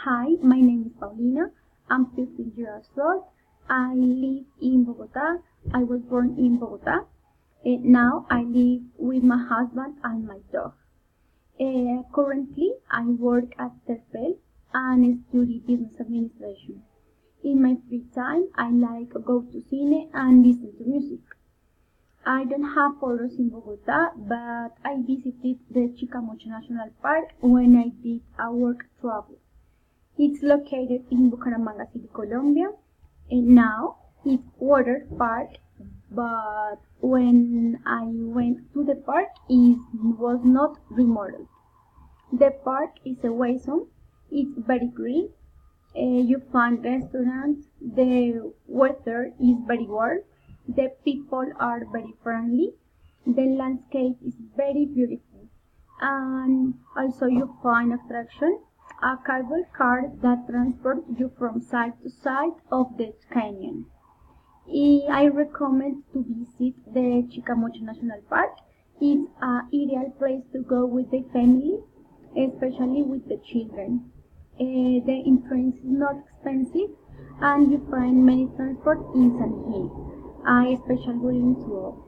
Hi, my name is Paulina. I'm 15 years old. I live in Bogota. I was born in Bogota. Now I live with my husband and my dog. Currently, I work at Terpel and study business administration. In my free time, I like go to cine and listen to music. I don't have photos in Bogota, but I visited the Chicamocha National Park when I did a work travel. It's located in Bucaramanga City, Colombia, and now it's water park, but when I went to the park, it was not remodeled. The park is a way zone. It's very green. You find restaurants. The weather is very warm. The people are very friendly. The landscape is very beautiful. And also you find attraction, a cable car that transports you from side to side of the canyon. I recommend to visit the Chicamocha National Park. It's an ideal place to go with the family, especially with the children. The entrance is not expensive and you find many transport inside here. I especially willing to all.